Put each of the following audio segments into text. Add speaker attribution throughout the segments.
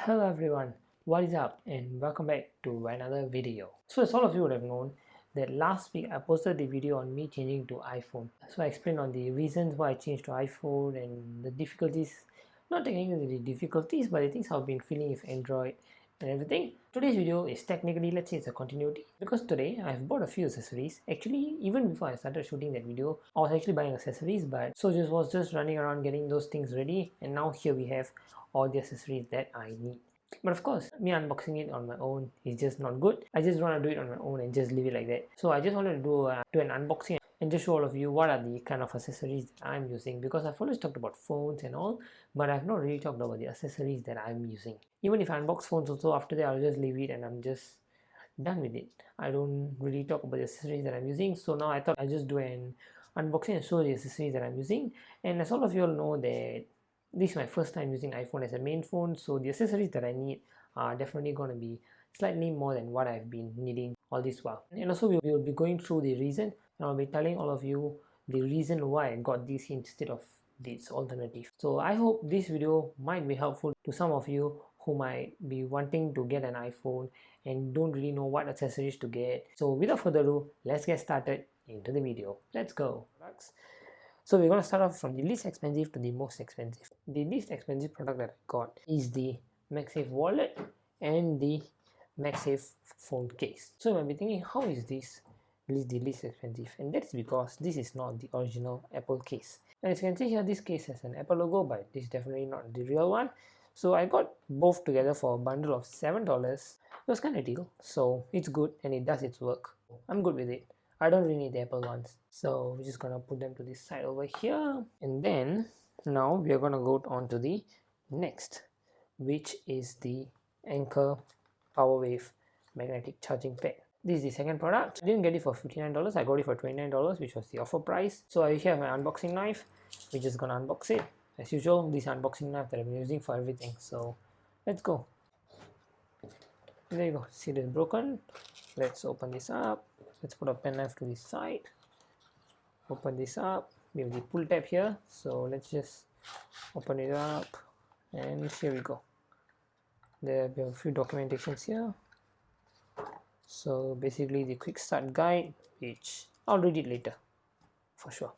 Speaker 1: Hello everyone, what is up and welcome back to another video. So as all of you would have known that last week I posted the video on me changing to iPhone. So I explained on the reasons why I changed to iPhone and the difficulties, not technically the difficulties, but the things I've been feeling with Android and everything. Today's video is technically, let's say it's a continuity, because today I've bought a few accessories. Actually, even before I started shooting that video, I was actually buying accessories, but so just was just running around getting those things ready, and now here we have all the accessories that I need. But of course, me unboxing it on my own is just not good. I just want to do it on my own and just leave it like that. So I just wanted to do an unboxing and just show all of you what are the kind of accessories that I'm using, because I've always talked about phones and all, but I've not really talked about the accessories that I'm using. Even if I unbox phones also, after that I'll just leave it and I'm just done with it. I don't really talk about the accessories that I'm using. So now I thought I'll just do an unboxing and show the accessories that I'm using. And as all of you all know that this is my first time using iPhone as a main phone, so the accessories that I need are definitely going to be slightly more than what I've been needing all this while. And also we will be going through the reason, and I'll be telling all of you the reason why I got this instead of this alternative. So I hope this video might be helpful to some of you who might be wanting to get an iPhone and don't really know what accessories to get. So without further ado, let's get started into the video. Let's go. So we're going to start off from the least expensive to the most expensive. The least expensive product that I got is the MagSafe wallet and the MagSafe phone case. So you might be thinking, how is this the least expensive? And that's because this is not the original Apple case. And as you can see here, this case has an Apple logo, but this is definitely not the real one. So I got both together for a bundle of $7. It was kind of deal, so it's good and it does its work. I'm good with it. I don't really need the Apple ones, so we're just gonna put them to this side over here. And then now we are gonna go on to the next, which is the Anker PowerWave magnetic charging pad. This is the second product. I didn't get it for $59, I got it for $29, which was the offer price. So I have my unboxing knife. We're just gonna unbox it as usual. This unboxing knife that I've been using for everything, so let's go. There you go. See, this broken. Let's open this up. Let's put a pen knife to the side. Open this up. We have the pull tab here, so let's just open it up, and here we go. There we have a few documentations here. So basically the quick start guide, which I'll read it later for sure.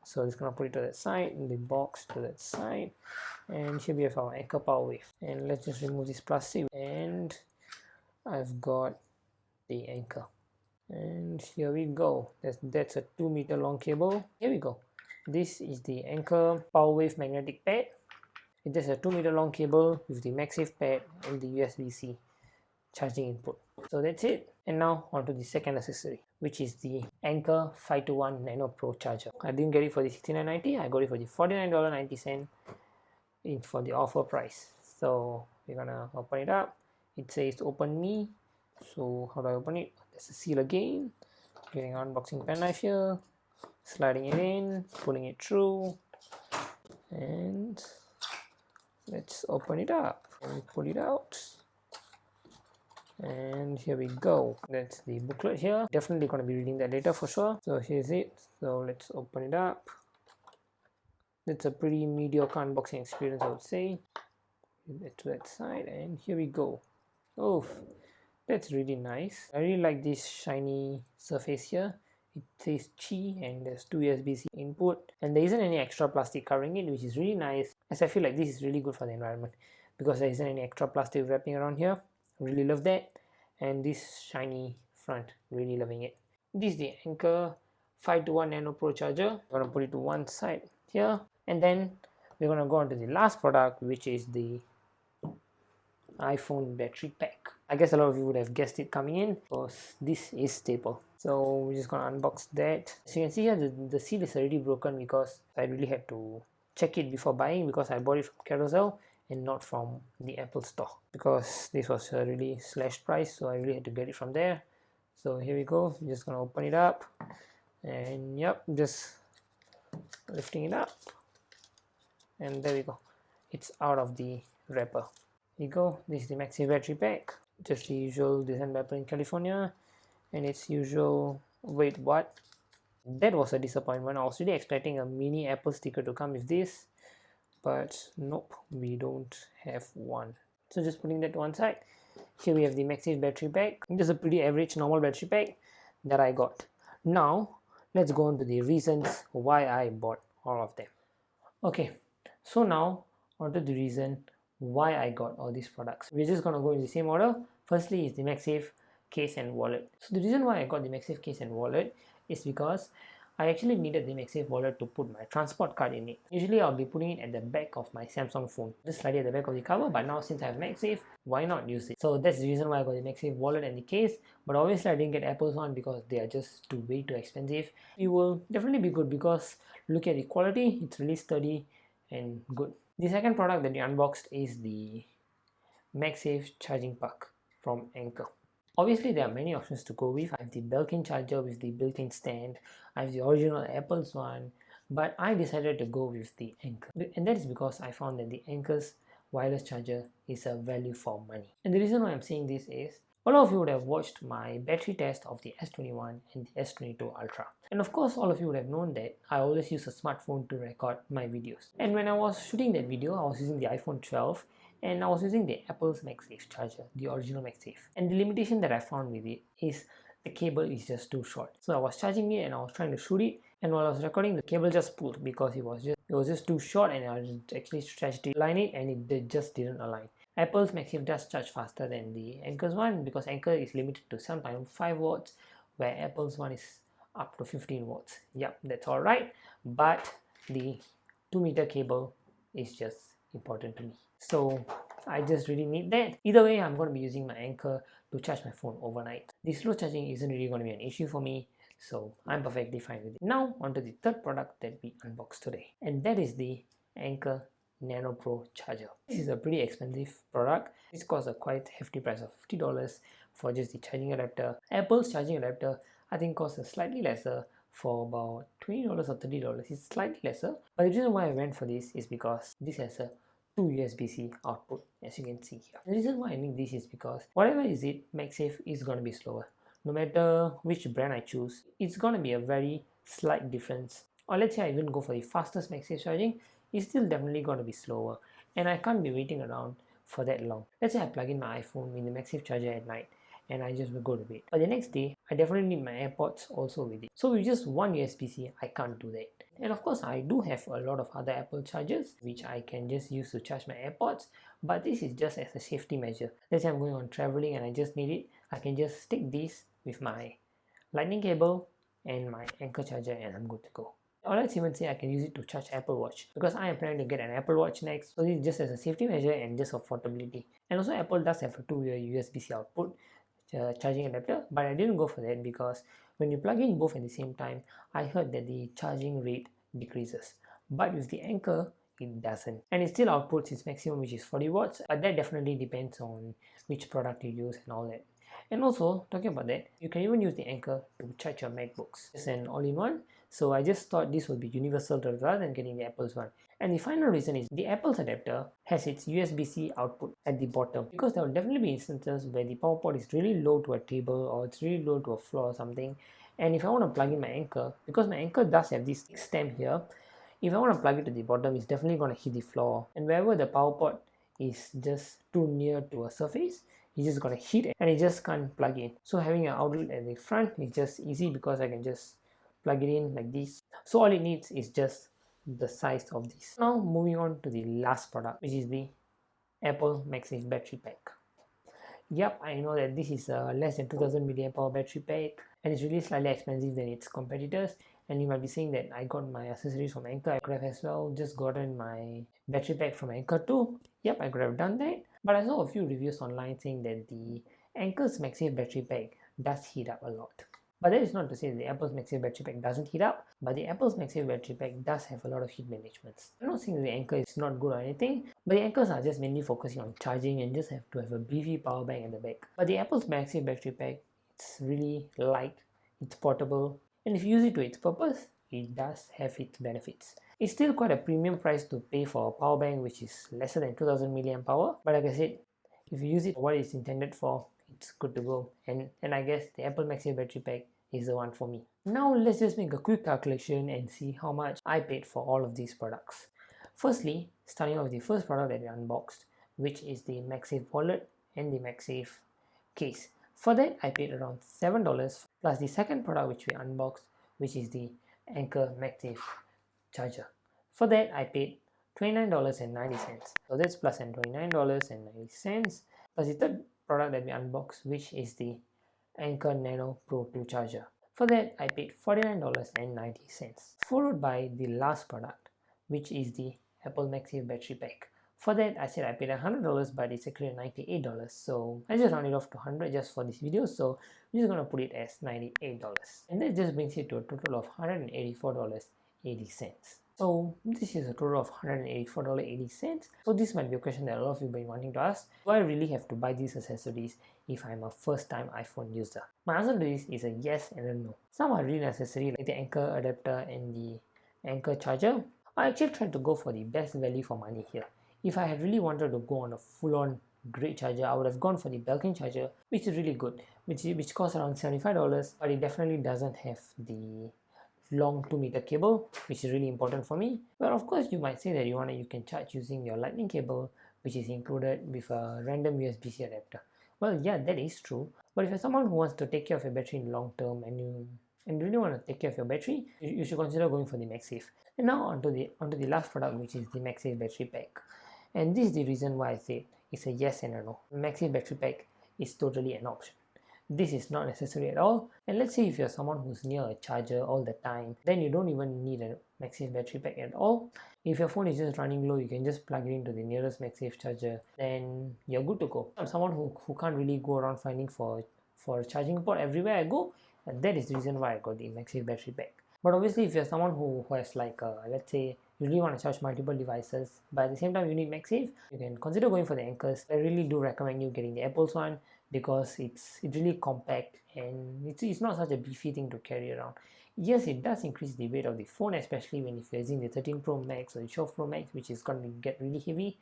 Speaker 1: So I'm just gonna put it to that side, the box to that side, and here we have our Anker PowerWave. And let's just remove this plastic, and I've got the Anker. And here we go. That's a 2-meter long cable. Here we go. This is the Anker PowerWave magnetic pad. It is a 2-meter long cable with the MagSafe pad and the USB-C charging input. So that's it. And now onto the second accessory, which is the Anker 521 Nano Pro charger. I didn't get it for the $69.90. I got it for the $49.90 for the offer price. So we're gonna open it up. It says open me. So how do I open it? There's a seal again. Getting an unboxing pen knife here, sliding it in, pulling it through, and let's open it up and pull it out. And here we go. That's the booklet here. Definitely going to be reading that later for sure. So here's it. So let's open it up. That's a pretty mediocre unboxing experience, I would say. To that side, and here we go. Oh, that's really nice. I really like this shiny surface here. It says Qi and there's 2 USB-C input, and there isn't any extra plastic covering it, which is really nice, as I feel like this is really good for the environment because there isn't any extra plastic wrapping around here. Really love that. And this shiny front, really loving it. This is the Anker 521 Nano Pro charger. I'm gonna put it to one side here, and then we're gonna go on to the last product, which is the iPhone battery pack. I guess a lot of you would have guessed it coming in because this is staple. So we're just gonna unbox that. So you can see here the seal is already broken because I really had to check it before buying, because I bought it from Carousel and not from the Apple store, because this was a really slashed price, so I really had to get it from there. So here we go. I'm just gonna open it up, and yep, just lifting it up, and there we go. It's out of the wrapper. Here you go. This is the MagSafe battery pack, just the usual design by Apple in California, and its usual. Wait, what? That was a disappointment. I was really expecting a mini Apple sticker to come with this, but nope, we don't have one. So just putting that to one side. Here we have the MagSafe battery pack. Just a pretty average normal battery pack that I got. Now let's go on to the reasons why I bought all of them. Okay, so now onto the reason why I got all these products. We're just gonna go in the same order. Firstly is the MagSafe case and wallet. So the reason why I got the MagSafe case and wallet is because I actually needed the MagSafe wallet to put my transport card in it. Usually I'll be putting it at the back of my Samsung phone, just slightly at the back of the cover, but now since I have MagSafe, why not use it? So that's the reason why I got the MagSafe wallet and the case, but obviously I didn't get Apple's one because they are just way too expensive. It will definitely be good because look at the quality, it's really sturdy and good. The second product that we unboxed is the MagSafe charging puck from Anker. Obviously there are many options to go with. I have the Belkin charger with the built-in stand. I have the original Apple's one, but I decided to go with the Anker, and that is because I found that the Anker's wireless charger is a value for money. And the reason why I'm saying this is all of you would have watched my battery test of the S21 and the S22 Ultra. And of course, all of you would have known that I always use a smartphone to record my videos. And when I was shooting that video, I was using the iPhone 12 and I was using the Apple's MagSafe charger, the original MagSafe. And the limitation that I found with it is the cable is just too short. So I was charging it and I was trying to shoot it, and while I was recording, the cable just pulled because it was just too short, and I actually stretched it, align it, and it just didn't align. Apple's MagSafe does charge faster than the Anker's one because Anker is limited to sometimes 5 watts, where Apple's one is up to 15 watts. Yep, that's all right, but the 2-meter cable is just important to me. So I just really need that. Either way, I'm going to be using my Anker to charge my phone overnight. The slow charging isn't really going to be an issue for me, so I'm perfectly fine with it. Now onto the third product that we unboxed today, and that is the Anker Nano Pro charger. This is a pretty expensive product. This costs a quite hefty price of $50 for just the charging adapter. Apple's charging adapter I think costs a slightly lesser for about $20 or $30. It's slightly lesser, but the reason why I went for this is because this has a 2 USB-C output, as you can see here. The reason why I need this is because whatever is it, MagSafe is going to be slower. No matter which brand I choose, it's going to be a very slight difference. Or let's say I even go for the fastest MagSafe charging, it's still definitely going to be slower, and I can't be waiting around for that long. Let's say I plug in my iPhone in the MagSafe charger at night and I just will go to bed, but the next day I definitely need my AirPods also with it. So with just one USB-C I can't do that. And of course I do have a lot of other Apple chargers which I can just use to charge my AirPods, but this is just as a safety measure. Let's say I'm going on traveling and I just need it, I can just stick this with my lightning cable and my Anker charger and I'm good to go. Or let's even say I can use it to charge Apple Watch, because I am planning to get an Apple Watch next. So this is just as a safety measure and just affordability. And also Apple does have a 2-way USB-C output charging adapter, but I didn't go for that because when you plug in both at the same time, I heard that the charging rate decreases. But with the Anker, it doesn't, and it still outputs its maximum, which is 40 watts, but that definitely depends on which product you use and all that. And also, talking about that, you can even use the Anker to charge your MacBooks. It's an all-in-one, so I just thought this would be universal rather than getting the Apple's one. And the final reason is the Apple's adapter has its USB-C output at the bottom, because there will definitely be instances where the power port is really low to a table or it's really low to a floor or something. And if I want to plug in my Anker, because my Anker does have this stem here, if I want to plug it to the bottom, it's definitely going to hit the floor. And wherever the power port is just too near to a surface, it's just gonna hit it and it just can't plug in. So having an outlet at the front is just easy because I can just plug it in like this. So all it needs is just the size of this. Now moving on to the last product, which is the Apple MagSafe battery pack. Yep, I know that this is a less than 2000 mAh battery pack and it's really slightly expensive than its competitors. And you might be saying that I got my accessories from Anker. I could have as well just gotten my battery pack from Anker too. Yep, I could have done that. But I saw a few reviews online saying that the Anker's MagSafe battery pack does heat up a lot. But that is not to say that the Apple's MagSafe battery pack doesn't heat up, but the Apple's MagSafe battery pack does have a lot of heat management. I'm not saying that the Anker is not good or anything, but the Ankers are just mainly focusing on charging and just have to have a beefy power bank at the back. But the Apple's MagSafe battery pack, it's really light, it's portable, and if you use it to its purpose, it does have its benefits. It's still quite a premium price to pay for a power bank which is lesser than 2000 mAh, but like I said, if you use it for what it's intended for, it's good to go. And I guess the Apple MagSafe battery pack is the one for me. Now let's just make a quick calculation and see how much I paid for all of these products. Firstly, starting off with the first product that we unboxed, which is the MagSafe wallet and the MagSafe case. For that I paid around $7 plus the second product which we unboxed, which is the Anker MagSafe charger. For that I paid $29.90. So that's plus and $29.90 plus the third product that we unboxed, which is the Anker Nano Pro 2 charger. For that I paid $49.90, followed by the last product, which is the Apple MagSafe battery pack. For that I said I paid $100, but it's actually $98, so I just rounded off to 100 just for this video, so I'm just gonna put it as $98, and that just brings it to a total of $184.80. So this is a total of $184.80. So this might be a question that a lot of you have been wanting to ask: do I really have to buy these accessories if I'm a first-time iPhone user? My answer to this is a yes and a no. Some are really necessary, like the Anker adapter and the Anker charger. I actually tried to go for the best value for money here. If I had really wanted to go on a full-on great charger, I would have gone for the Belkin charger, which is really good, which costs around $75, but it definitely doesn't have the long 2-meter cable, which is really important for me. But of course you might say that you can charge using your lightning cable, which is included with a random USB-C adapter. Well, yeah, that is true, but if you're someone who wants to take care of your battery in long term and you really want to take care of your battery, you should consider going for the MagSafe. And now onto the last product, which is the MagSafe battery pack. And this is the reason why I say it's a yes and a no. MagSafe battery pack is totally an option. This is not necessary at all. And let's say if you're someone who's near a charger all the time, then you don't even need a MagSafe battery pack at all. If your phone is just running low, you can just plug it into the nearest MagSafe charger, then you're good to go. I'm someone who can't really go around finding for a charging port everywhere I go, and that is the reason why I got the MagSafe battery pack. But obviously if you're someone who has like let's say you really want to charge multiple devices, but at the same time you need MagSafe, you can consider going for the Ankers. I really do recommend you getting the Apple's one, because it's really compact and it's not such a beefy thing to carry around. Yes, it does increase the weight of the phone, especially when if you're using the 13 Pro Max or the 12 Pro Max, which is going to get really heavy,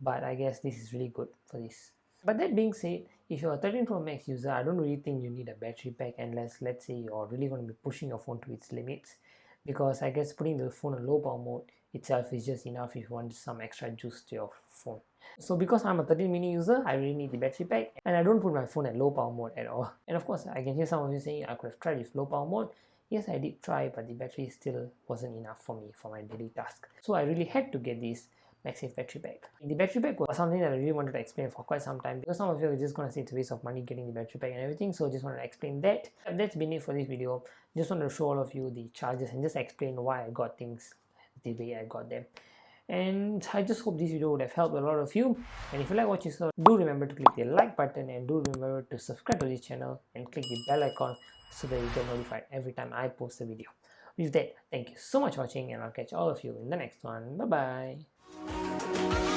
Speaker 1: but I guess this is really good for this. But that being said, if you're a 13 Pro Max user, I don't really think you need a battery pack unless, let's say, you're really going to be pushing your phone to its limits, because I guess putting the phone in low power mode itself is just enough if you want some extra juice to your phone. So because I'm a 13 mini user, I really need the battery pack, and I don't put my phone at low power mode at all. And of course I can hear some of you saying I could have tried with low power mode. Yes, I did try, but the battery still wasn't enough for me for my daily task. So I really had to get this MagSafe battery pack. The battery pack was something that I really wanted to explain for quite some time, because some of you are just going to say it's a waste of money getting the battery pack and everything, so I just wanted to explain that. That's been it for this video. Just wanted to show all of you the charges and just explain why I got things the way I got them. And I just hope this video would have helped a lot of you. And if you like what you saw, do remember to click the like button, and do remember to subscribe to this channel and click the bell icon so that you get notified every time I post a video. With that, thank you so much for watching, and I'll catch all of you in the next one. Bye bye.